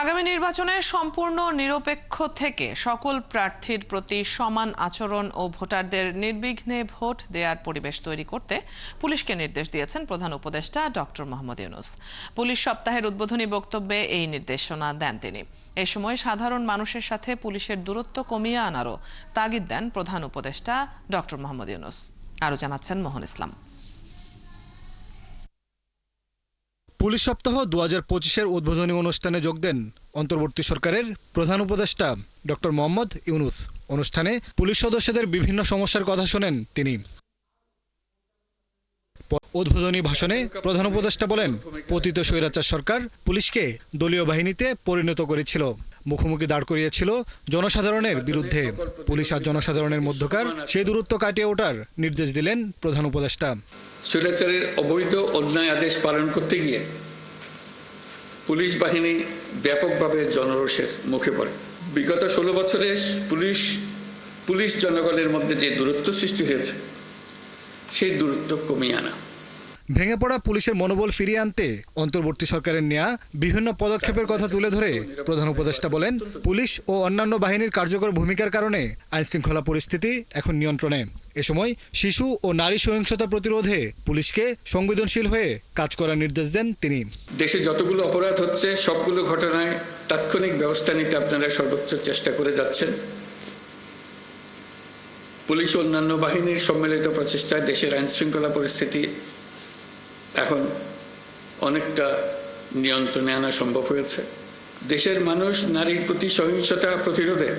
আগামী নির্বাচনে সম্পূর্ণ নিরপেক্ষ থেকে সকল প্রার্থীর প্রতি সমান আচরণ ও ভোটারদের নির্বিঘ্নে ভোট দেওয়ার পরিবেশ তৈরি করতে পুলিশকে নির্দেশ দিয়েছেন প্রধান উপদেষ্টা ডক্টর মোহাম্মদ ইউনূস। পুলিশ সপ্তাহের উদ্বোধনী বক্তব্যে এই নির্দেশনা দেন তিনি। এই সময় সাধারণ মানুষের সাথে পুলিশের দূরত্ব কমিয়ে আনারও তাগিদ দেন প্রধান উপদেষ্টা ডক্টর মোহাম্মদ ইউনূস। আরও জানাচ্ছেন মোহন ইসলাম। পুলিশ সপ্তাহ 2025-এর উদ্বোধনী অনুষ্ঠানে যোগ দেন অন্তর্বর্তী সরকারের প্রধান উপদেষ্টা ডক্টর মোহাম্মদ ইউনূস। অনুষ্ঠানে পুলিশ সদস্যদের বিভিন্ন সমস্যার কথা শোনেন তিনি। উদ্বোধনী ভাষণে প্রধান উপদেষ্টা বলেন, পতিত স্বৈরাচার সরকার পুলিশকে দলীয় বাহিনীতে পরিণত করেছিল, মুখোমুখি দাঁড় করিয়েছিল জনসাধারণের বিরুদ্ধে। পুলিশ আর জনসাধারণের মধ্যকার সেই দূরত্ব কাটিয়ে ওঠার নির্দেশ দিলেন প্রধান উপদেষ্টা। স্বৈরাচারের অবৈধ অন্যায় আদেশ পালন করতে গিয়ে পুলিশ বাহিনী ব্যাপকভাবে জনরোষের মুখে পড়ে। বিগত 16 বছরে পুলিশ জনগণের মধ্যে যে দূরত্ব সৃষ্টি হয়েছে সেই দূরত্ব কমিয়ে আনা, ভেঙে পড়া পুলিশের মনোবল ফিরিয়ে আনতে অন্তর্বর্তী সরকারের নেওয়া বিভিন্ন পদক্ষেপের কথা তুলে ধরে প্রধান উপদেষ্টা বলেন, পুলিশ ও অন্যান্য বাহিনীর কার্যকর ভূমিকার কারণে আইনশৃঙ্খলা পরিস্থিতি এখন নিয়ন্ত্রণে। এ সময় শিশু ও নারী সহিংসতা প্রতিরোধে পুলিশকে সংবেদনশীল হয়ে কাজ করার নির্দেশ দেন তিনি। দেশে যতগুলো অপরাধ হচ্ছে সবগুলো ঘটনায় তাৎক্ষণিক ব্যবস্থা নিতে আপনারা সর্বোচ্চ চেষ্টা করে যাচ্ছেন। পুলিশ ও অন্যান্য বাহিনীর সম্মিলিত প্রচেষ্টায় দেশের আইনশৃঙ্খলা পরিস্থিতি এখন অনেকটা নিয়ন্ত্রণে আনা সম্ভব হয়েছে। দেশের মানুষ নারীর প্রতি সহিংসতা প্রতিরোধে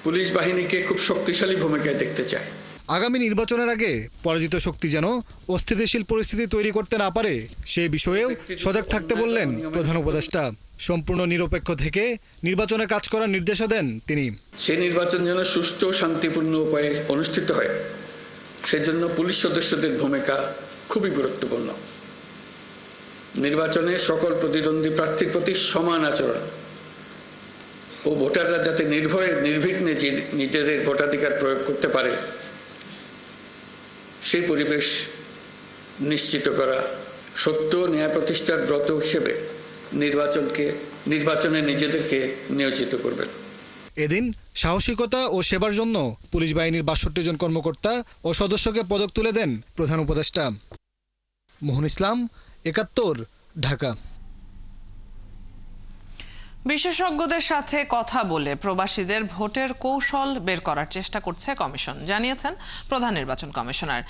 পুলিশ বাহিনীকে খুব শক্তিশালী ভূমিকায় দেখতে চায়। আগামী নির্বাচনের আগে পরাজিত শক্তি যেন অস্থিতিশীল পরিস্থিতি তৈরি করতে না পারে সে বিষয়েও সজাগ থাকতে বললেন প্রধান উপদেষ্টা। সম্পূর্ণ নিরপেক্ষ থেকে নির্বাচনে কাজ করার নির্দেশও দেন তিনি। সেই নির্বাচন যেন সুষ্ঠু ও শান্তিপূর্ণ উপায়ে অনুষ্ঠিত হয়, সেজন্য পুলিশ সদস্যদের ভূমিকা খুবই গুরুত্বপূর্ণ। নির্বাচনে সকল প্রতিদ্বন্দ্বী প্রার্থীর প্রতি সমান আচরণ ও ভোটাররা যাতে নির্বিঘ্নে নিজেদের ভোটাধিকার প্রয়োগ করতে পারে সেই পরিবেশ নিশ্চিত করা, সত্য ন্যায় প্রতিষ্ঠার ব্রত হিসেবে নির্বাচনে নিজেদেরকে নিয়োজিত করবেন। এদিন সাহসিকতা ও সেবার জন্য পুলিশ বাহিনীর ৬২ জন কর্মকর্তা ও সদস্যকে পদক তুলে দেন প্রধান উপদেষ্টা। মোহন ইসলাম, ৭১, ঢাকা। বিশেষজ্ঞদের সাথে কথা বলে প্রবাসীদের ভোটের কৌশল বের করার চেষ্টা করছে কমিশন, জানিয়েছেন প্রধান নির্বাচন কমিশনার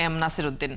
এম নাসিরউদ্দিন।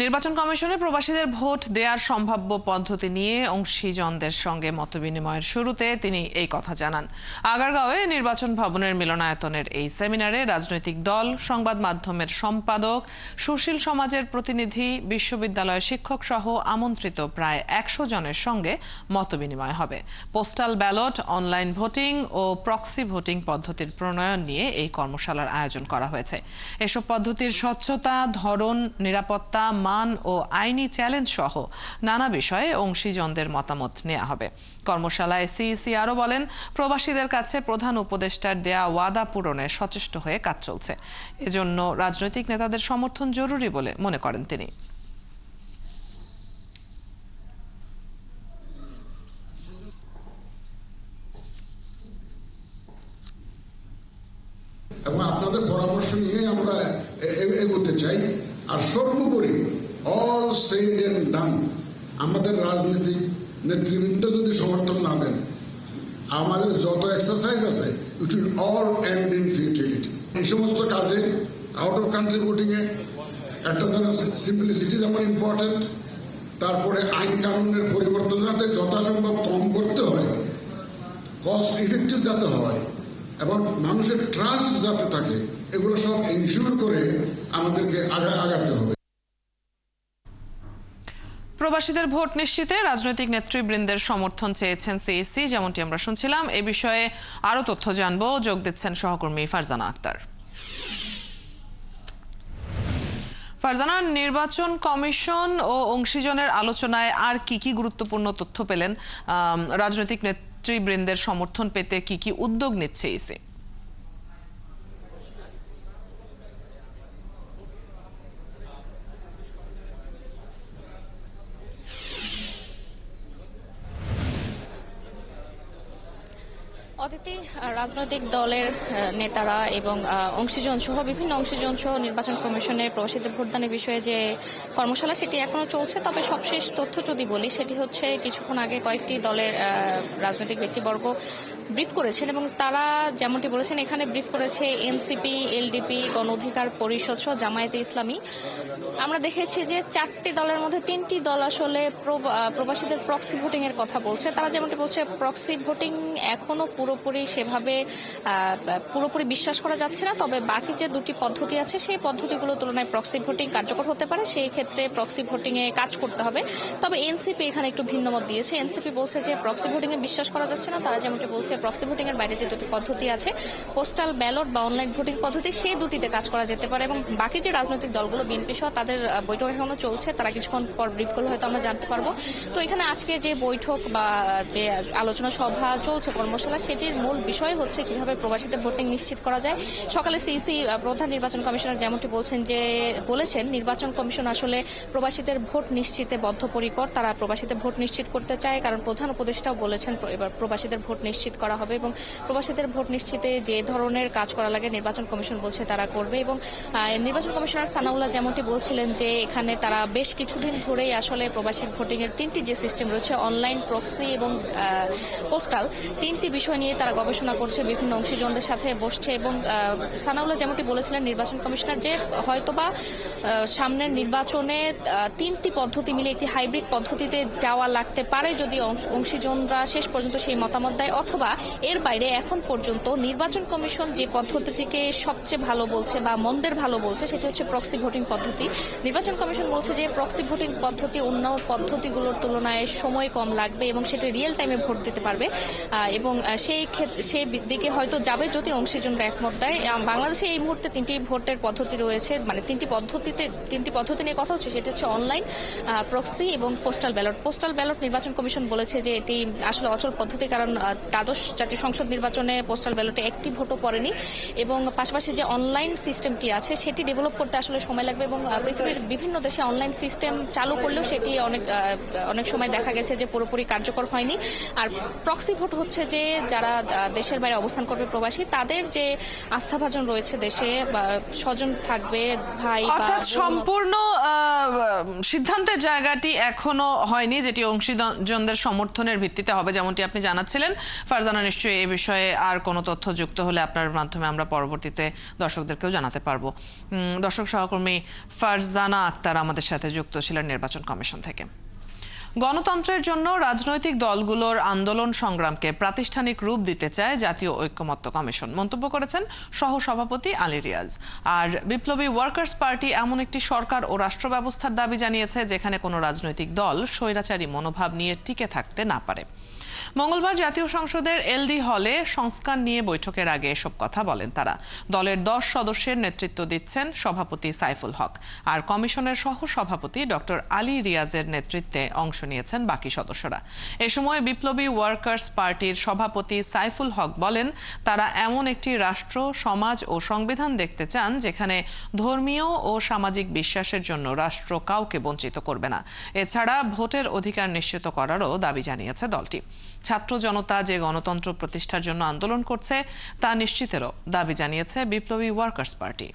নির্বাচন কমিশনে প্রবাসীদের ভোট দেওয়ার সম্ভাব্য পদ্ধতি নিয়ে অংশীজনদের সঙ্গে মতবিনিময়ের শুরুতে তিনি এই কথা জানান। আগারগাঁওয়ে নির্বাচন ভবনের মিলনায়তনের এই সেমিনারে রাজনৈতিক দল, সংবাদ মাধ্যমের সম্পাদক, সুশীল সমাজের প্রতিনিধি, বিশ্ববিদ্যালয়ের শিক্ষক সহ আমন্ত্রিত প্রায় ১০০ জনের সঙ্গে মতবিনিময় হবে। পোস্টাল ব্যালট, অনলাইন ভোটিং ও প্রক্সি ভোটিং পদ্ধতির প্রণয়ন নিয়ে এই কর্মশালার আয়োজন করা হয়েছে। এসব পদ্ধতির স্বচ্ছতা, ধরন, নিরাপত্তা, মান ও আইনি চ্যালেঞ্জ সহ নানা বিষয়ে অংশীজনদের মতামত নেওয়া হবে। কর্মশালায় সিইসি আরও বলেন, প্রবাসীদের কাছে প্রধান উপদেষ্টার দেয়া ওয়াদা পূরণে সচেষ্ট হয়ে কাজ চলছে। এজন্য রাজনৈতিক নেতাদের সমর্থন জরুরি বলে মনে করেন তিনি। এবং আপনাদের পরামর্শ নিয়ে আমরা এগোতে চাই। আর সর্বোপরি অল সেড এন্ড ডান, আমাদের রাজনৈতিক নেতৃবৃন্দ যদি সমর্থন না দেন, আমাদের যত এক্সারসাইজ আছে it will all end in futility. এই সমস্ত কাজে আউট অফ কান্ট্রি ভোটিং এ একটা ধরনের সিম্পলিসিটি যেমন ইম্পর্টেন্ট, তারপরে আইন কানুনের পরিবর্তন যাতে যথাসম্ভব কম করতে হয়, কস্ট ইফেক্টিভ যাতে হয় এবং মানুষের ট্রাস্ট যাতে থাকে, এগুলো সব ইনশিওর করে আমাদেরকে আগাতে হবে। প্রবাসীদের ভোট নিশ্চিতে রাজনৈতিক নেতৃবৃন্দের সমর্থন চেয়েছেন সিইসি, যেমনটি আমরা শুনছিলাম। এ বিষয়ে আরো তথ্য জানবো, যোগ দিচ্ছেন সহকর্মী ফারজানা আক্তার। ফারজানা, নির্বাচন কমিশন ও অংশীজনের আলোচনায় আর কি গুরুত্বপূর্ণ তথ্য পেলেন? রাজনৈতিক নেতৃবৃন্দের সমর্থন পেতে কি উদ্যোগ নিচ্ছে ইসি? অদিতি, রাজনৈতিক দলের নেতারা এবং অংশীজন সহ বিভিন্ন অংশীজন সহ নির্বাচন কমিশনে প্রবাসীদের ভোটদানের বিষয়ে যে কর্মশালা সেটি এখনো চলছে। তবে সবশেষ তথ্য যদি বলি সেটি হচ্ছে কিছুক্ষণ আগে কয়েকটি দলের রাজনৈতিক ব্যক্তিবর্গ ব্রিফ করেছেন এবং তারা যেমনটি বলেছেন এখানে ব্রিফ করেছে এনসিপি, এলডিপি, গণ অধিকার পরিষদ সহ জামায়াতে ইসলামী। আমরা দেখেছি যে 4টি দলের মধ্যে 3টি দল আসলে প্রবাসীদের প্রক্সি ভোটিং এর কথা বলছে। তারা যেমনটি বলছে প্রক্সি ভোটিং এখনো পুরোপুরি সেভাবে পুরোপুরি বিশ্বাস করা যাচ্ছে না, তবে বাকি যে দুটি পদ্ধতি আছে সেই পদ্ধতিগুলোর তুলনায় প্রক্সি ভোটিং কার্যকর হতে পারে, সেই ক্ষেত্রে প্রক্সি ভোটিং এ কাজ করতে হবে। তবে এনসিপি এখানে একটু ভিন্ন মত দিয়েছে। এনসিপি বলছে যে প্রক্সি ভোটিং এ বিশ্বাস করা যাচ্ছে না। তারা যেমনটি বলছে প্রক্সি ভোটিং এর বাইরে যে দুটি পদ্ধতি আছে পোস্টাল ব্যালট বা অনলাইন ভোটিং পদ্ধতি, সেই দুটিতে কাজ করা যেতে পারে। এবং বাকি যে রাজনৈতিক দলগুলো বিএনপি সহ তাদের বৈঠক এখনো চলছে, তারা কিছুক্ষণ পর ব্রিফ করলে হয়তো আমরা জানতে পারবো। তো এখানে আজকে যে বৈঠক বা যে আলোচনা সভা চলছে কর্মশালা, সেটির মূল বিষয় হচ্ছে কিভাবে প্রবাসীদের ভোটিং নিশ্চিত করা যায়। সকালে সিইসি প্রধান নির্বাচন কমিশনার যেমনটি বলেছেন নির্বাচন কমিশন আসলে প্রবাসীদের ভোট নিশ্চিতে বদ্ধপরিকর। তারা প্রবাসীদের ভোট নিশ্চিত করতে চায়, কারণ প্রধান উপদেষ্টাও বলেছেন এবার প্রবাসীদের ভোট নিশ্চিত করা হবে এবং প্রবাসীদের ভোট নিশ্চিতে যে ধরনের কাজ করা লাগে নির্বাচন কমিশন বলছে তারা করবে। এবং নির্বাচন কমিশনার সানাউল্লাহ যেমনটি বলছিলেন যে এখানে তারা বেশ কিছুদিন ধরেই আসলে প্রবাসী ভোটিং এর 3টি যে সিস্টেম রয়েছে অনলাইন, প্রক্সি এবং পোস্টাল, 3টি বিষয় নিয়ে তারা গবেষণা করছে, বিভিন্ন অংশীজনদের সাথে বসছে। এবং সানাউল্লাহ যেমনটি বলেছিলেন নির্বাচন কমিশনার যে হয়তোবা সামনের নির্বাচনে 3টি পদ্ধতি মিলে একটি হাইব্রিড পদ্ধতিতে যাওয়া লাগতে পারে যদি অংশীজনরা শেষ পর্যন্ত সেই মতামত দেয়, অথবা এর বাইরে এখন পর্যন্ত নির্বাচন কমিশন যে পদ্ধতিটিকে সবচেয়ে ভালো বলছে বা মন্দের ভালো বলছে সেটি হচ্ছে প্রক্সি ভোটিং পদ্ধতি। নির্বাচন কমিশন বলছে যে প্রক্সি ভোটিং পদ্ধতি অন্য পদ্ধতিগুলোর তুলনায় সময় কম লাগবে এবং সেটা রিয়েল টাইমে ভোট দিতে পারবে এবং সেই ক্ষেত্রে সেই দিকে হয়তো যাবে যদি অংশীজনরা একমত দেয়। বাংলাদেশে এই মুহূর্তে 3টি ভোটের পদ্ধতি রয়েছে, মানে 3টি পদ্ধতি নিয়ে কথা হচ্ছে, সেটা হচ্ছে অনলাইন, প্রক্সি এবং পোস্টাল ব্যালট। পোস্টাল ব্যালট নির্বাচন কমিশন বলেছে যে এটি আসলে অচল পদ্ধতি, কারণ দ্বাদশ জাতীয় সংসদ নির্বাচনে পোস্টাল ব্যালটে একটি ভোটও পড়েনি এবং পাশাপাশি যে অনলাইন সিস্টেমটি আছে সেটি ডেভেলপ করতে আসলে সময় লাগবে এবং পৃথিবীর বিভিন্ন দেশে অনলাইন সিস্টেম চালু করলেও সেটি অনেক সময় দেখা গেছে যে পুরোপুরি কার্যকর হয়নি। আর প্রক্সি ভোট হচ্ছে যে যারা দেশের বাইরে অবস্থান করবে প্রবাসী, তাদের যে আস্থাভাজন রয়েছে দেশে বা স্বজন থাকবে, ভাই বা অর্থাৎ সম্পূর্ণ সিদ্ধান্তের জায়গাটি এখনো হয়নি, যেটি অংশীজনদের সমর্থনের ভিত্তিতে হবে, যেমনটি আপনি জানাচ্ছিলেন। ফারজানা, নিশ্চয়ই এই বিষয়ে আর কোনো তথ্য যুক্ত হলে আপনার মাধ্যমে আমরা পরবর্তীতে দর্শকদেরকেও জানাতে পারবো। দর্শক সহকর্মী ফারজানা আক্তার আমাদের সাথে যুক্ত ছিলেন নির্বাচন কমিশন থেকে। গণতন্ত্রের জন্য রাজনৈতিক দলগুলোর আন্দোলন সংগ্রামকে প্রাতিষ্ঠানিক রূপ দিতে চায় জাতীয় ঐক্যমত্য কমিশন, মন্তব্য করেছেন সহসভাপতি আলী রিয়াজ। আর বিপ্লবী ওয়ার্কার্স পার্টি এমন একটি সরকার ও রাষ্ট্র ব্যবস্থার দাবি জানিয়েছে যেখানে কোনো রাজনৈতিক দল স্বৈরাচারী মনোভাব নিয়ে টিকে থাকতে না পারে। মঙ্গলবার জাতীয় সংসদের এলডি হলে সংস্কার নিয়ে বৈঠকের আগে এসব কথা বলেন তারা। দলের 10 সদস্যের নেতৃত্ব দিচ্ছেন সভাপতি সাইফুল হক, আর কমিশনের সহ সভাপতি ডক্টর আলী রিয়াজের নেতৃত্বে অংশ নিয়েছেন বাকি সদস্যরা। এ সময় বিপ্লবী ওয়ার্কার্স পার্টির সভাপতি সাইফুল হক বলেন তারা এমন একটি রাষ্ট্র, সমাজ ও সংবিধান দেখতে চান যেখানে ধর্মীয় ও সামাজিক বিশ্বাসের জন্য রাষ্ট্র কাউকে বঞ্চিত করবে না। এছাড়া ভোটের অধিকার নিশ্চিত করারও দাবি জানিয়েছে দলটি। ছাত্র জনতা যে গণতন্ত্র প্রতিষ্ঠার জন্য আন্দোলন করছে তা নিশ্চিতেরও দাবি জানিয়েছে বিপ্লবী ওয়ার্কার্স পার্টি।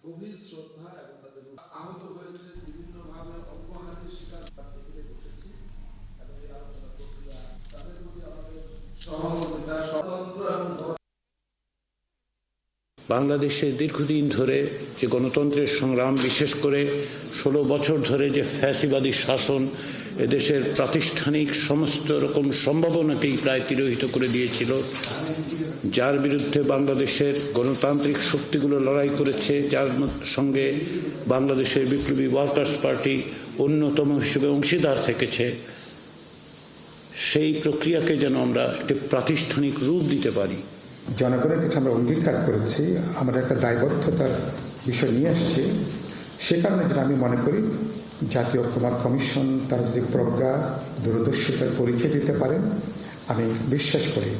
গভীর শ্রদ্ধা এবং তাদের আহত হয়েছে বিভিন্নভাবে অপমানের শিকার করতেছি এবং এই আলোচনা প্রক্রিয়া তাদের প্রতি আমাদের সহমর্মিতা, স্বতন্ত্র এবং বাংলাদেশে দীর্ঘদিন ধরে যে গণতন্ত্রের সংগ্রাম, বিশেষ করে 16 বছর ধরে যে ফ্যাসিবাদী শাসন এদেশের প্রাতিষ্ঠানিক সমস্ত রকম সম্ভাবনাকেই প্রায় তিরোহিত করে দিয়েছিল, যার বিরুদ্ধে বাংলাদেশের গণতান্ত্রিক শক্তিগুলো লড়াই করেছে, যার সঙ্গে বাংলাদেশের বিপ্লবী ওয়ার্কার্স পার্টি অন্যতম হিসেবে অংশীদার থেকেছে, সেই প্রক্রিয়াকে যেন আমরা একটি প্রাতিষ্ঠানিক রূপ দিতে পারি জনগণের কাছে আমরা অঙ্গীকার করেছি, আমরা একটা দায়বদ্ধতার বিষয় নিয়ে আসছি। সে কারণে যেটা আমি মনে করি জাতীয় ঐক্যমত্য কমিশন তারা যদি প্রজ্ঞা দূরদর্শিতার পরিচয় দিতে পারেন, আমি বিশ্বাস করি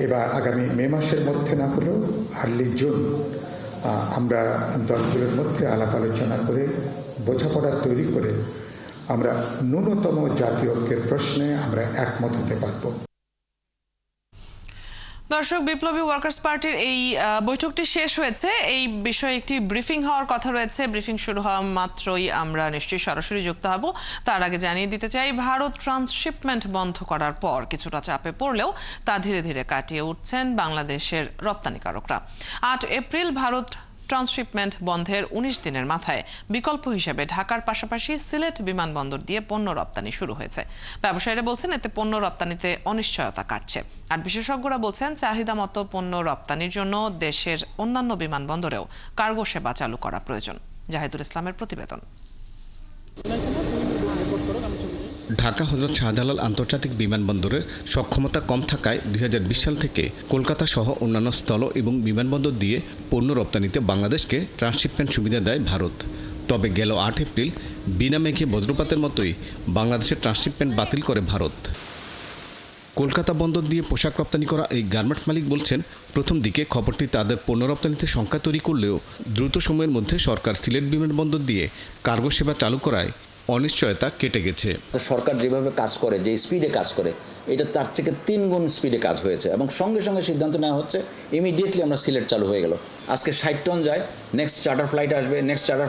এবার আগামী মে মাসের মধ্যে না হলেও আর্লি জুন আমরা দলগুলোর মধ্যে আলাপ আলোচনা করে বোঝাপড়া তৈরি করে আমরা ন্যূনতম জাতীয় ঐক্যের প্রশ্নে আমরা একমত হতে পারব। দর্শক, বিপ্লবী ওয়ার্কার্স পার্টির এই বৈঠকটি শেষ হয়েছে। এই বিষয়ে একটি ব্রিফিং হওয়ার কথা রয়েছে। ব্রিফিং শুরু হওয়া মাত্রই আমরা নিশ্চয়ই সরাসরি যুক্ত হব। তার আগে জানিয়ে দিতে চাই, ভারত ট্রান্সশিপমেন্ট বন্ধ করার পর কিছুটা চাপে পড়লেও তা ধীরে ধীরে কাটিয়ে উঠছেন বাংলাদেশের রপ্তানিকারকরা। ৮ এপ্রিল ভারত ট্রান্সশিপমেন্ট বন্ধের ১৯ দিনের মাথায় বিকল্প হিসেবে ঢাকার পাশাপাশি সিলেট বিমানবন্দর দিয়ে পণ্য রপ্তানি শুরু হয়েছে। ব্যবসায়ীরা বলছেন এতে পণ্য রপ্তানিতে অনিশ্চয়তা কাটছে। আর বিশেষজ্ঞরা বলছেন চাহিদা মতো পণ্য রপ্তানির জন্য দেশের অন্যান্য বিমানবন্দরেও কার্গো সেবা চালু করা প্রয়োজন। জাহিদুল ইসলামের প্রতিবেদন। ঢাকা হযরত শাহজালাল আন্তর্জাতিক বিমানবন্দরের সক্ষমতা কম থাকায় ২০২০ সাল থেকে কলকাতা সহ অন্যান্য স্থল এবং বিমানবন্দর দিয়ে পণ্য রপ্তানিতে বাংলাদেশকে ট্রান্সশিপমেন্ট সুবিধা দেয় ভারত। তবে গেল ৮ এপ্রিল বিনা মেঘে বজ্রপাতের মতোই বাংলাদেশের ট্রান্সশিপমেন্ট বাতিল করে ভারত। কলকাতা বন্দর দিয়ে পোশাক রপ্তানি করা এই গার্মেন্টস মালিক বলছেন, প্রথম দিকে খবরটি তাদের পণ্য রপ্তানিতে শঙ্কা তৈরি করলেও দ্রুত সময়ের মধ্যে সরকার সিলেট বিমানবন্দর দিয়ে কার্গো সেবা চালু করায় অনিশ্চয়তা কেটে গেছে। সরকার যেভাবে কাজ করে, যে স্পিডে কাজ করে, এটা তার থেকে ৩ গুণ স্পিডে কাজ হয়েছে এবং সঙ্গে সঙ্গে সিদ্ধান্ত নেওয়া হচ্ছে। ইমিডিয়েটলি আমরা সিলেট চালু হয়ে গেল। আজকে ৬০ টন যায়, নেক্সট চার্টার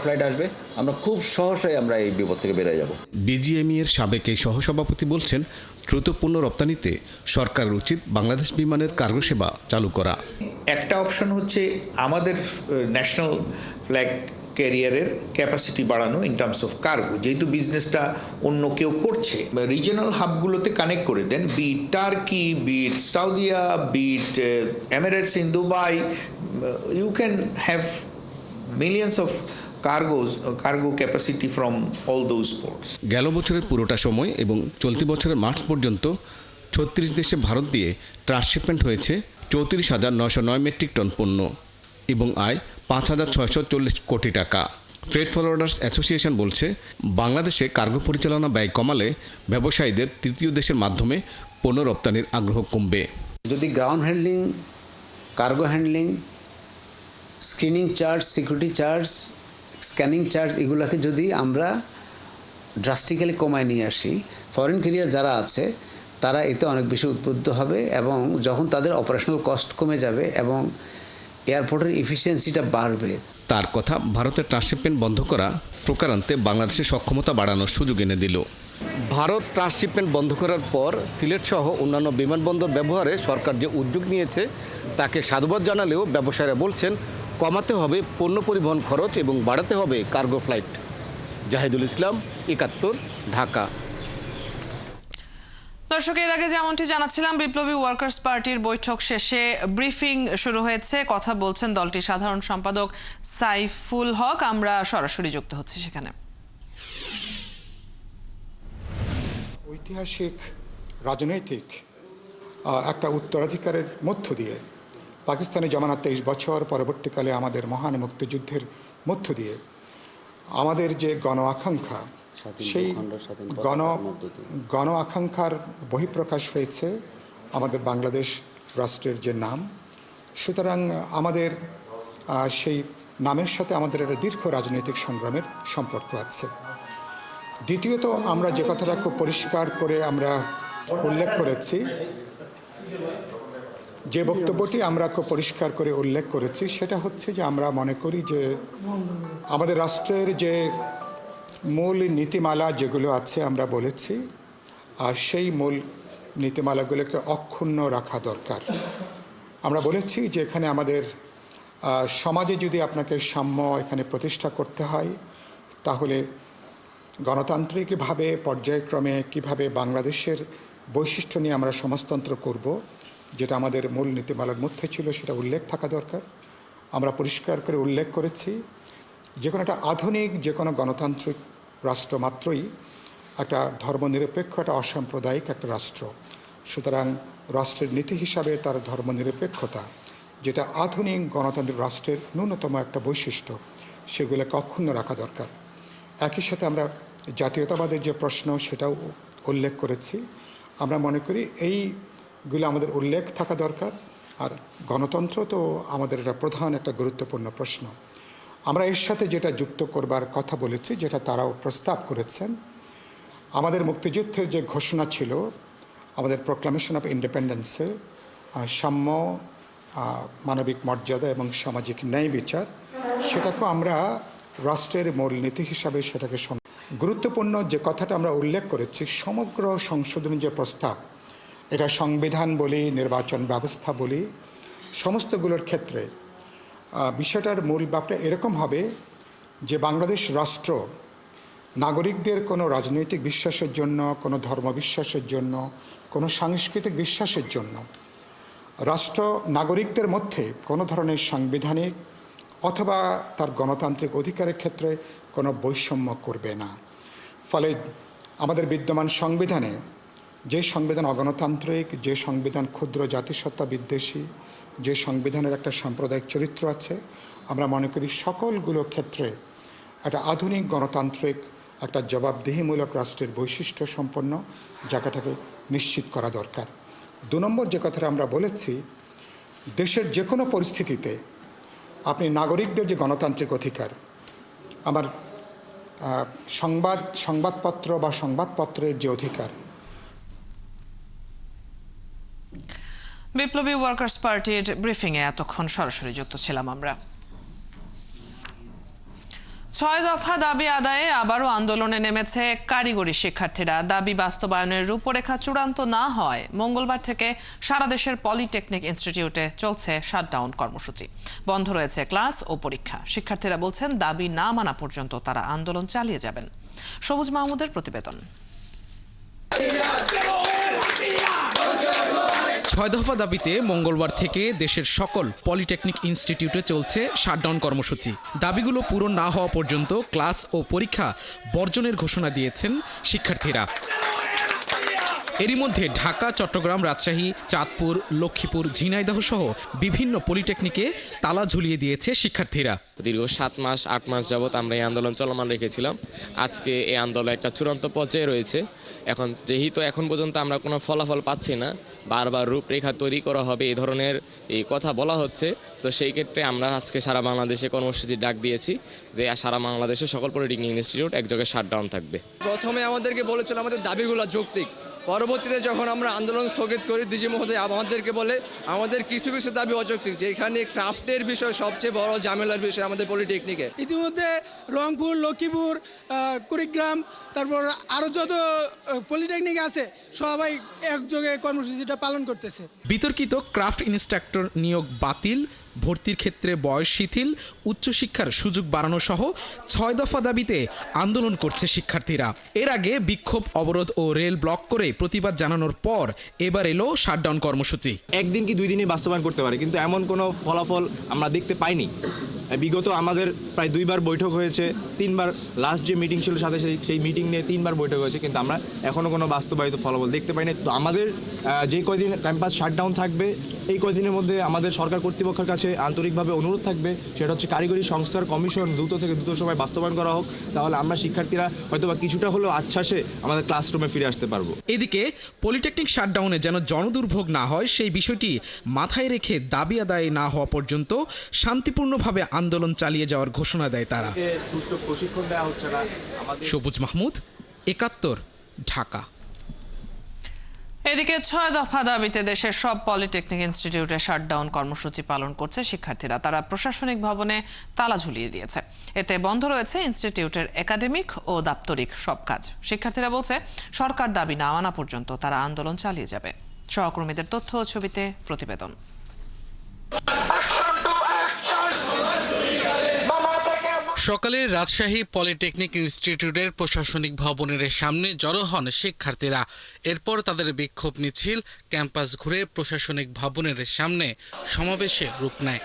ফ্লাইট আসবে, আমরা খুব সহসাই আমরা এই বিপদ থেকে বেরিয়ে যাব। বিজিএমই এর সাবেক এই সহসভাপতি বলছেন, দ্রুত পণ্য রপ্তানিতে সরকারের উচিত বাংলাদেশ বিমানের কার্গো সেবা চালু করা। একটা অপশন হচ্ছে আমাদের ন্যাশনাল ফ্ল্যাগ ক্যারিয়ারের ক্যাপাসিটি বাড়ানো ইন টার্মস অফ কার্গো, যেহেতু বিজনেসটা অন্য কেউ করছে। রিজিওনাল হাবগুলোতে কানেক্ট করে দেন, beat Turkey, beat Saudia, beat Emirates in Dubai, you can have millions of cargo capacity from all those ports. গেল বছরের পুরোটা সময় এবং চলতি বছরের মার্চ পর্যন্ত ৩৬ দেশে ভারত দিয়ে ট্রান্সশিপমেন্ট হয়েছে ৩৪,৯০৯ মেট্রিক টন পণ্য এবং আয় ৫,৬৪০ কোটি টাকা। ফ্রেট ফরওয়ার্ডার্স অ্যাসোসিয়েশন বলছে, বাংলাদেশে কার্গো পরিচালনা ব্যয় কমালে ব্যবসায়ীদের তৃতীয় দেশের মাধ্যমে পণ্য রপ্তানির আগ্রহ কমবে। যদি ground handling, cargo handling, screening charge, security charge, scanning charge, এগুলোকে যদি আমরা ড্রাস্টিক্যালি কমায় নিয়ে আসি, ফরেন ক্যারিয়ার যারা আছে তারা এতে অনেক বেশি উদ্বুদ্ধ হবে এবং যখন তাদের অপারেশনাল কস্ট কমে যাবে এবং এয়ারপোর্টের এফিসিয়েন্সিটা বাড়বে। তার কথা, ভারতের ট্রান্সশিপমেন্ট বন্ধ করা প্রকারান্তে বাংলাদেশের সক্ষমতা বাড়ানোর সুযোগ এনে দিল। ভারত ট্রান্সশিপমেন্ট বন্ধ করার পর সিলেট সহ অন্যান্য বিমানবন্দর ব্যবহারে সরকার যে উদ্যোগ নিয়েছে তাকে সাধুবাদ জানালেও ব্যবসায়ীরা বলছেন, কমাতে হবে পণ্য পরিবহন খরচ এবং বাড়াতে হবে কার্গো ফ্লাইট। জাহিদুল ইসলাম, ৭১, ঢাকা। দর্শক, এর আগে যেমনটি জানাচ্ছিলাম, বিপ্লবী ওয়ার্কার্স পার্টির বৈঠক শেষে ব্রিফিং শুরু হয়েছে। কথা বলছেন দলটির সাধারণ সম্পাদক সাইফুল হক। আমরা সরাসরি যুক্ত হচ্ছি সেখানে। ঐতিহাসিক রাজনৈতিক একটা উত্তরাধিকারের মধ্য দিয়ে পাকিস্তানি জমানা ২৩ বছর, পরবর্তীকালে আমাদের মহান মুক্তিযুদ্ধের মধ্য দিয়ে আমাদের যে গণ আকাঙ্ক্ষা, সেই গণ আকাঙ্ক্ষার বহিঃপ্রকাশ হয়েছে আমাদের বাংলাদেশ রাষ্ট্রের যে নাম। সুতরাং আমাদের সেই নামের সাথে আমাদের একটা দীর্ঘ রাজনৈতিক সংগ্রামের সম্পর্ক আছে। দ্বিতীয়ত, আমরা যে কথাটা খুব পরিষ্কার করে আমরা উল্লেখ করেছি, যে বক্তব্যটি আমরা খুব পরিষ্কার করে উল্লেখ করেছি, সেটা হচ্ছে যে আমরা মনে করি যে আমাদের রাষ্ট্রের যে মূল নীতিমালা যেগুলো আছে আমরা বলেছি, আর সেই মূল নীতিমালাগুলোকে অক্ষুণ্ণ রাখা দরকার। আমরা বলেছি যে এখানে আমাদের সমাজে যদি আপনাকে সাম্য এখানে প্রতিষ্ঠা করতে হয়, তাহলে গণতান্ত্রিকভাবে পর্যায়ক্রমে কিভাবে বাংলাদেশের বৈশিষ্ট্য নিয়ে আমরা সমাজতন্ত্র করব, যেটা আমাদের মূল নীতিমালার মধ্যে ছিল, সেটা উল্লেখ থাকা দরকার। আমরা পরিষ্কার করে উল্লেখ করেছি যে কোনো একটা আধুনিক যে কোনো গণতান্ত্রিক রাষ্ট্র মাত্রই একটা ধর্মনিরপেক্ষ, একটা অসাম্প্রদায়িক একটা রাষ্ট্র। সুতরাং রাষ্ট্রের নীতি হিসাবে তার ধর্মনিরপেক্ষতা, যেটা আধুনিক গণতান্ত্রিক রাষ্ট্রের ন্যূনতম একটা বৈশিষ্ট্য, সেগুলোকে অক্ষুণ্ণ রাখা দরকার। একই সাথে আমরা জাতীয়তাবাদের যে প্রশ্ন সেটাও উল্লেখ করেছি। আমরা মনে করি এইগুলো আমাদের উল্লেখ থাকা দরকার। আর গণতন্ত্র তো আমাদের একটা প্রধান একটা গুরুত্বপূর্ণ প্রশ্ন। আমরা এর সাথে যেটা যুক্ত করবার কথা বলেছি, যেটা তারাও প্রস্তাব করেছেন, আমাদের মুক্তিযুদ্ধের যে ঘোষণা ছিল, আমাদের প্রোক্লামেশন অফ ইন্ডিপেন্ডেন্সে সাম্য, মানবিক মর্যাদা এবং সামাজিক ন্যায় বিচার, সেটাকেও আমরা রাষ্ট্রের মূলনীতি হিসাবে সেটাকে গুরুত্বপূর্ণ যে কথাটা আমরা উল্লেখ করেছি, সমগ্র সংশোধনী যে প্রস্তাব, এটা সংবিধান বলি, নির্বাচন ব্যবস্থা বলি, সমস্তগুলোর ক্ষেত্রে বিষয়টার মূল ব্যাপারটা এরকম হবে যে বাংলাদেশ রাষ্ট্র নাগরিকদের কোনো রাজনৈতিক বিশ্বাসের জন্য, কোনো ধর্মবিশ্বাসের জন্য, কোনো সাংস্কৃতিক বিশ্বাসের জন্য রাষ্ট্র নাগরিকদের মধ্যে কোনো ধরনের সাংবিধানিক অথবা তার গণতান্ত্রিক অধিকারের ক্ষেত্রে কোনো বৈষম্য করবে না। ফলে আমাদের বিদ্যমান সংবিধানে, যে সংবিধান অগণতান্ত্রিক, যে সংবিধান ক্ষুদ্র জাতিসত্তা বিদ্বেষী, যে সংবিধানের একটা সাম্প্রদায়িক চরিত্র আছে, আমরা মনে করি সকলগুলো ক্ষেত্রে একটা আধুনিক গণতান্ত্রিক একটা জবাবদিহিমূলক রাষ্ট্রের বৈশিষ্ট্য সম্পন্ন জায়গাটাকে নিশ্চিত করা দরকার। 2 নম্বর যে কথাটা আমরা বলেছি, দেশের যে কোনো পরিস্থিতিতে আপনি নাগরিকদের যে গণতান্ত্রিক অধিকার, আমার সংবাদপত্র বা সংবাদপত্রের যে অধিকার, বিপ্লবী ওয়ার্কার্স পার্টির ব্রিফিংয়ে এতক্ষণ সরাসরি যুক্ত ছিলাম আমরা। 6 দফা দাবি আদায়ে আবারও আন্দোলনে নেমেছে কারিগরি শিক্ষার্থীরা। দাবি বাস্তবায়নের রূপরেখা চূড়ান্ত না হয় মঙ্গলবার থেকে সারা দেশের পলিটেকনিক ইনস্টিটিউটে চলছে শাটডাউন কর্মসূচি। বন্ধ রয়েছে ক্লাস ও পরীক্ষা। শিক্ষার্থীরা বলছেন দাবি না মানা পর্যন্ত তারা আন্দোলন চালিয়ে যাবেন। সবুজ মাহমুদের প্রতিবেদন। 6 দফা দাবিতে মঙ্গলবার থেকে দেশের সকল পলিটেকনিক ইনস্টিটিউটে চলছে শাটডাউন কর্মসূচি। দাবিগুলো পূরণ না হওয়া পর্যন্ত ক্লাস ও পরীক্ষা বর্জনের ঘোষণা দিয়েছেন শিক্ষার্থীরা। এরই মধ্যে ঢাকা, চট্টগ্রাম, রাজশাহী, চাঁদপুর, লক্ষ্মীপুর, ঝিনাইদহ সহ বিভিন্ন পলিটেকনিকে তালা ঝুলিয়ে দিয়েছে শিক্ষার্থীরা। দীর্ঘ 7 মাস 8 মাস যাবৎ আমরা এই আন্দোলন চলমান রেখেছিলাম। আজকে এই আন্দোলন একটা চূড়ান্ত পর্যায়ে রয়েছে। যেহেতু এখন পর্যন্ত আমরা কোনো ফলাফল পাচ্ছি না, বারবার রূপরেখা তৈরি করা হবে এই ধরনের এই কথা বলা হচ্ছে, তো সেই ক্ষেত্রে আমরা আজকে সারা বাংলাদেশে কর্মসূচি ডাক দিয়েছি যে সারা বাংলাদেশে সকল পলিটেকনিক ইনস্টিটিউট এক জায়গায় শাটডাউন থাকবে। প্রথমে আমাদেরকে বলেছিল আমাদের দাবিগুলো যৌক্তিক, পরবর্তীতে যখন আমরা আন্দোলন স্থগিত করি, ডিজি মহোদয় আমাদেরকে বলে আমাদের কিছু কিছু দাবি অযৌক্তিক, যেখানে ক্রাফটের বিষয় সবচেয়ে বড় ঝামেলার বিষয় আমাদের পলিটেকনিকে। ইতিমধ্যে রংপুর, লক্ষ্মীপুর, কুড়িগ্রাম, তারপর আরও যত পলিটেকনিক আছে সবাই একযোগে কর্মসূচিটা পালন করতেছে। বিতর্কিত ক্রাফট ইন্সট্রাক্টর নিয়োগ বাতিল, ভর্তির ক্ষেত্রে বয়স শিথিল, উচ্চশিক্ষার সুযোগ বাড়ানো সহ 6 দফা দাবিতে আন্দোলন করছে শিক্ষার্থীরা। এর আগে বিক্ষোভ, অবরোধ ও রেল ব্লক করে প্রতিবাদ জানানোর পর এবার এলো শাটডাউন কর্মসূচি। একদিন কি 2 দিনে বাস্তবায়ন করতে পারে, কিন্তু এমন কোনো ফলাফল আমরা দেখতে পাইনি। বিগত আমাদের প্রায় 2বার বৈঠক হয়েছে, 3বার লাস্ট যে মিটিং ছিল সাথে সেই মিটিং নিয়ে 3বার বৈঠক হয়েছে, কিন্তু আমরা এখনও কোনো বাস্তবায়িত ফলাফল দেখতে পাইনি। তো আমাদের যে কয়দিন ক্যাম্পাস শাটডাউন থাকবে, এই কয়দিনের মধ্যে আমাদের সরকার কর্তৃপক্ষের কাছে আন্তরিকভাবে অনুরোধ থাকবে, সেটা হচ্ছে কারিগরি সংস্কার কমিশন দ্রুত থেকে দ্রুত সময় বাস্তবায়ন করা হোক। তাহলে আমরা শিক্ষার্থীরা হয়তোবা কিছুটা হলেও আশ্বাসে আমাদের ক্লাসরুমে ফিরে আসতে পারবো। এদিকে পলিটেকনিক শাটডাউনে যেন জনদুর্ভোগ না হয় সেই বিষয়টি মাথায় রেখে দাবি আদায় না হওয়া পর্যন্ত শান্তিপূর্ণভাবে আন্দোলন চালিয়ে যাওয়ার ঘোষণা দেয় তারা। সুষ্ঠু প্রশিক্ষণ দেওয়া হচ্ছে না। সবুজ মাহমুদ, 71, ঢাকা। এদিকে 6 দফা দাবিতে দেশের সব পলিটেকনিক ইনস্টিটিউটে শাটডাউন কর্মসূচি পালন করছে শিক্ষার্থীরা। তারা প্রশাসনিক ভবনে তালা ঝুলিয়ে দিয়েছে। এতে বন্ধ রয়েছে ইনস্টিটিউটের একাডেমিক ও দাপ্তরিক সব কাজ। শিক্ষার্থীরা বলছে সরকার দাবি না মানা পর্যন্ত তারা আন্দোলন চালিয়ে যাবে। সহকর্মীদের তথ্য ও ছবিতে প্রতিবেদন। সকালে রাজশাহী পলিটেকনিক ইনস্টিটিউটের প্রশাসনিক ভবনের সামনে জড়ো হন শিক্ষার্থীরা। এরপর তাদের বিক্ষোভ মিছিল ক্যাম্পাস ঘুরে প্রশাসনিক ভবনের সামনে সমাবেশে রূপ নেয়।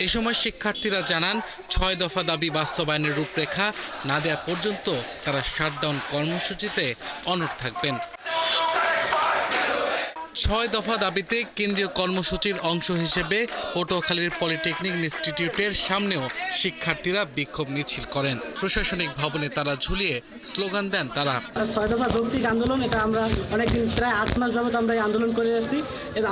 এ সময় শিক্ষার্থীরা জানান 6 দফা দাবি বাস্তবায়নের রূপরেখা না দেওয়া পর্যন্ত তারা শাটডাউন কর্মসূচিতে অনড় থাকবেন। 6 দফা দাবিতে কেন্দ্রীয় কর্মসূচির অংশ হিসেবে পটুয়াখালীর পলিটেকনিক ইনস্টিটিউটের সামনেও শিক্ষার্থীরা বিক্ষোভ মিছিল করেন। প্রশাসনিক ভবনে তারা ঝুলিয়ে স্লোগান দেন তারা। 6 দফা যৌক্তিক আন্দোলন, এটা আমরা অনেকদিন প্রায় 8 মাস যাবত আমরা এই আন্দোলন করে যাচ্ছি।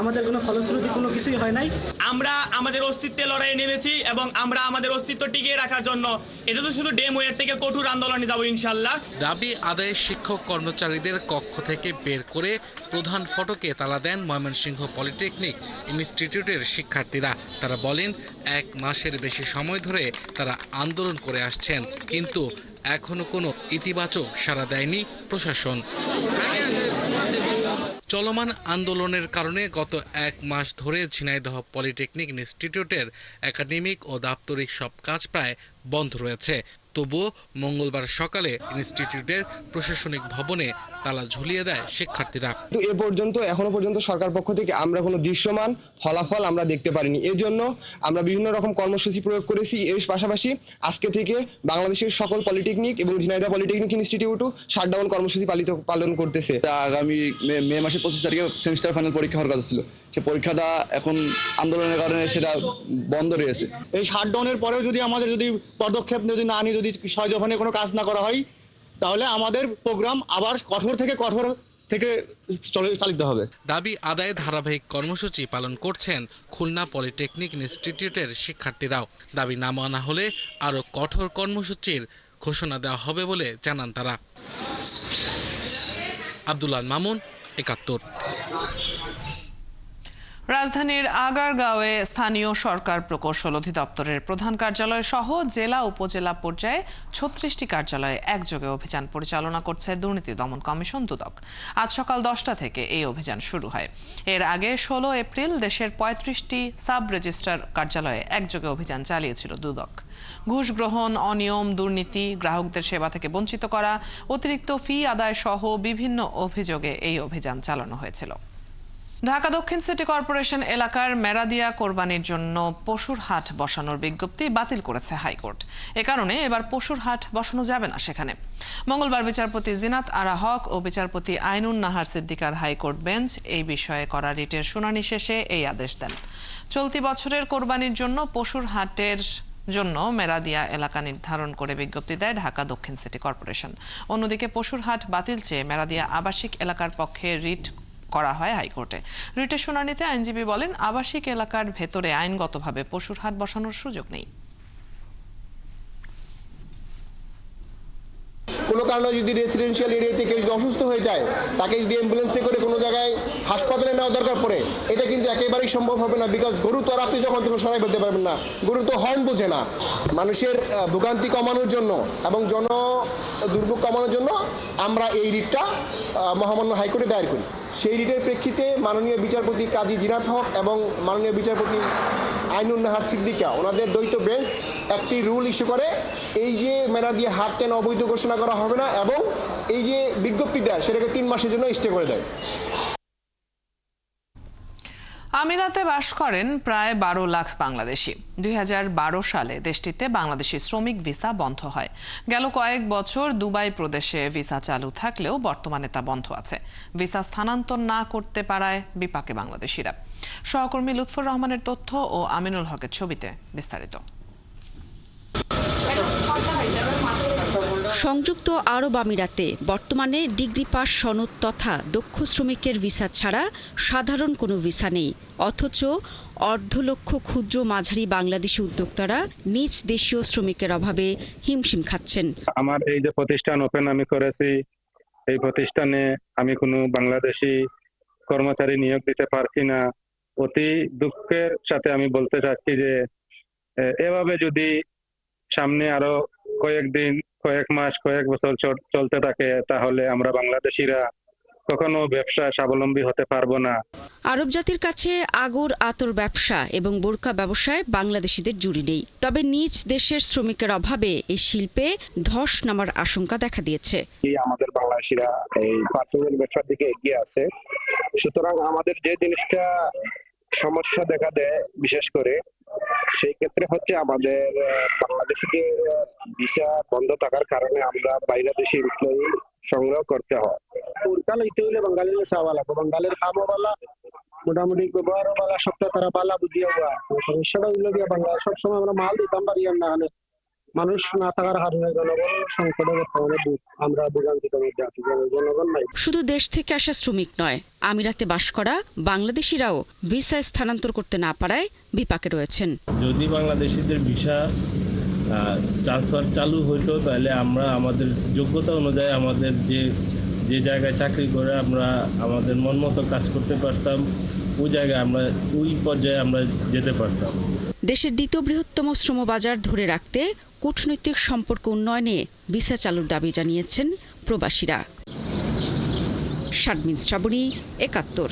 আমাদের কোনো ফলশ্রুতি কোনো কিছুই হয় নাই। আমরা আমাদের অস্তিত্বে লড়াইয়ে নেমেছি এবং আমরা আমাদের অস্তিত্ব টিকিয়ে রাখার জন্য এটা তো শুধু ডেমোয়ের থেকে কঠোর আন্দোলনে যাব ইনশাল্লাহ। দাবি আদায়ে শিক্ষক কর্মচারীদের কক্ষ থেকে বের করে প্রধান ফটকে তালা দেন ময়মনসিংহ পলিটেকনিক ইনস্টিটিউটের শিক্ষার্থীরা। তারা বলেন 1 মাসের বেশি সময় ধরে তারা আন্দোলন করে আসছেন, কিন্তু এখনো কোনো ইতিবাচক সাড়া দেয়নি প্রশাসন। চলমান আন্দোলনের কারণে গত 1 মাস ধরে ঝিনাইদহ পলিটেকনিক ইনস্টিটিউটের একাডেমিক ও দাপ্তরিক সব কাজ প্রায় বন্ধ রয়েছে। তবুও মঙ্গলবার সকালে ইনস্টিটিউটের প্রশাসনিক ভবনে তালা ঝুলিয়ে দেয় শিক্ষার্থীরা। তো এখনো পর্যন্ত সরকার পক্ষ থেকে আমরা কোনো দৃশ্যমান ফলাফল আমরা দেখতে পারিনি। এর জন্য আমরা বিভিন্ন রকম কর্মসূচি প্রয়োগ করেছি। এর পাশাপাশি আজকে থেকে বাংলাদেশের সকল পলিটেকনিক এবং ঝিনাইদহ পলিটেকনিক ইনস্টিটিউটও শাটডাউন কর্মসূচি পালন করতেছে। আগামী মে মাসের 25 তারিখে সেমিস্টার ফাইনাল পরীক্ষা হওয়ার কথা ছিল, সে পরীক্ষাটা এখন আন্দোলনের কারণে সেটা বন্ধ রয়েছে। এই শাটডাউনের পরেও যদি আমাদের পদক্ষেপ না নিয়ে 6 দফা নিয়ে কোনো কাজ না করা হয়, তাহলে আমাদের প্রোগ্রাম আবার কঠোর থেকে চালিত হবে। দাবি আদায়ে ধারাবাহিক কর্মসূচি পালন করছেন খুলনা পলিটেকনিক ইনস্টিটিউটের শিক্ষার্থীরাও। দাবি না মানা হলে আরও কঠোর কর্মসূচির ঘোষণা দেওয়া হবে বলে জানান তারা। আব্দুল্লাহ মামুন, ৭১। রাজধানীর আগারগাঁওয়ে স্থানীয় সরকার প্রকৌশল অধিদপ্তরের প্রধান কার্যালয় সহ জেলা উপজেলা পর্যায়ে 36টি কার্যালয়ে একযোগে অভিযান পরিচালনা করছে দুর্নীতি দমন কমিশন দুদক। আজ সকাল 10টা থেকে এই অভিযান শুরু হয়। এর আগে 16 এপ্রিল দেশের 35টি সাব রেজিস্ট্রার কার্যালয়ে একযোগে অভিযান চালিয়েছিল দুদক। ঘুষ গ্রহণ, অনিয়ম, দুর্নীতি, গ্রাহকদের সেবা থেকে বঞ্চিত করা, অতিরিক্ত ফি আদায় সহ বিভিন্ন অভিযোগে এই অভিযান চালানো হয়েছিল। ঢাকা দক্ষিণ সিটি কর্পোরেশন এলাকার মেরাদিয়া কোরবানির জন্য পশুর হাট বসানোর বিজ্ঞপ্তি বাতিল করেছে হাইকোর্ট। এ কারণে এবার পশুর হাট বসানো যাবে না সেখানে। মঙ্গলবার বিচারপতি জিনাত আরা হক ও বিচারপতি আইনুন নাহার সিদ্দিকার হাইকোর্ট বেঞ্চ এই বিষয়ে করা রিটের শুনানি শেষে এই আদেশ দেন। চলতি বছরের কোরবানির জন্য পশুর হাটের জন্য মেরাদিয়া এলাকা নির্ধারণ করে বিজ্ঞপ্তি দেয় ঢাকা দক্ষিণ সিটি কর্পোরেশন। অন্যদিকে পশুর হাট বাতিল চেয়ে মেরাদিয়া আবাসিক এলাকার পক্ষে রিট করা হয় হাইকোর্টে। রিটের শুনানিতে আইনজীবী বলেন, আবাসিক এলাকার ভেতরে আইনগতভাবে পশুর হাট বসানোর সুযোগ নেই। কোনো কারণে যদি রেসিডেন্সিয়াল এরিয়াতে কেউ যদি অসুস্থ হয়ে যায়, তাকে যদি অ্যাম্বুলেন্সে করে কোনো জায়গায় হাসপাতালে নেওয়া দরকার পড়ে, এটা কিন্তু একেবারেই সম্ভব হবে না। বিকজ গরু তো আর আপনি যখন তখন সরাই ফেলতে পারবেন না, গরু তো হর্ন বোঝে না। মানুষের ভোগান্তি কমানোর জন্য এবং জন দুর্ভোগ কমানোর জন্য আমরা এই রিটটা মহামান্য হাইকোর্টে দায়ের করি। সেই রিটের প্রেক্ষিতে মাননীয় বিচারপতি কাজী জিনাত হক এবং মাননীয় বিচারপতি আইনুন নাহার সিদ্দিকা ওনাদের দ্বৈত বেঞ্চ একটি রুল ইস্যু করে, এই যে মেরাদিয়া হাট কেন অবৈধ ঘোষণা করা হবে না এবং এই যে বিজ্ঞপ্তিটা সেটাকে 3 মাসের জন্য স্টে করে দেয়। আমিরাতে বাস করেন প্রায় 12 লাখ বাংলাদেশি। 2012 সালে দেশটিতে বাংলাদেশি শ্রমিক ভিসা বন্ধ হয়। গেল কয়েক বছর দুবাই প্রদেশে ভিসা চালু থাকলেও বর্তমানে তা বন্ধ আছে। ভিসা স্থানান্তর না করতে পারায় বিপাকে বাংলাদেশিরা। সহকর্মী লুৎফর রহমানের তথ্য ও আমিনুল হকের ছবিতে বিস্তারিত। সংযুক্ত আরব আমিরাতে বর্তমানে ডিগ্রি পাস সনদ তথা দক্ষ শ্রমিকের ভিসা ছাড়া সাধারণ কোনো ভিসা নেই। অথচ অর্ধলক্ষ ক্ষুদ্র মাঝারি বাংলাদেশি উদ্যোক্তারা নিজ দেশীয় শ্রমিকের অভাবে হিমশিম খাচ্ছেন। আমার এই যে প্রতিষ্ঠান ওপেন আমি করেছি, এই প্রতিষ্ঠানে আমি কোনো বাংলাদেশি কর্মচারী নিয়োগ দিতে পারছি না। অতি দুঃখের সাথে আমি বলতে চাচ্ছি যে এভাবে যদি সামনে আরো কয়েকদিন, কয়েক মাস, কয়েক বছর চলতে থাকে, তাহলে আমরা বাংলাদেশিরা কখনো ব্যবসায় স্বাবলম্বী হতে পারবো না। আরব জাতির কাছে আগুর আতর ব্যবসা এবং বোরকা ব্যবসায় বাংলাদেশিদের জুড়ি নেই। তবে নিজ দেশের শ্রমিকের অভাবে এই শিল্পে ধস নামার আশঙ্কা দেখা দিয়েছে। আমাদের বাংলাদেশিরা এই পার্সেলের ব্যবসার দিকে এগিয়ে আছে, সুতরাং আমাদের যে জিনিসটা সমস্যা দেখা দেয় বিশেষ করে সেই ক্ষেত্রে হচ্ছে আমাদের বাংলাদেশিদের ভিসা বন্ধ থাকার কারণে আমরা বাইরের দেশি এমপ্লয়ি সংগ্রহ করতে হয়। কাল ইতে হইলে বাঙালির চাওয়া লাগবে, বাঙালির খাবো বালা, মোটামুটি ব্যবহারও বালা, সপ্তাহ তারা বালা বুঝিয়ে হওয়া। সমস্যাটা হইলো গিয়ে বাংলা সবসময় আমরা মাল দিতাম পারি না, মানুষ না থাকার কারণে জনগণ সংকটে বর্তমানে আমরা ভোগান্তির মধ্যে আছি, জনগণ নাই। শুধু দেশ থেকে আসা শ্রমিক নয়, আমিরাতে বাস করা বাংলাদেশিরাও ভিসা স্থানান্তর করতে না পারায় বিপাকে রয়েছেন। যদি বাংলাদেশিদের ভিসা ট্রান্সফার চালু হইতো তাহলে আমরা আমাদের যোগ্যতা অনুযায়ী আমাদের যে জায়গায় চাকরি করে আমরা আমাদের মন মতো কাজ করতে পারতাম, ওই জায়গায় আমরা ওই পর্যায়ে আমরা যেতে পারতাম। দেশের দ্বিতীয় বৃহত্তম শ্রমবাজার ধরে রাখতে কূটনৈতিক সম্পর্ক উন্নয়নে ভিসা চালুর দাবি জানিয়েছেন প্রবাসীরা। শারমিন শ্রাবণী, ৭১।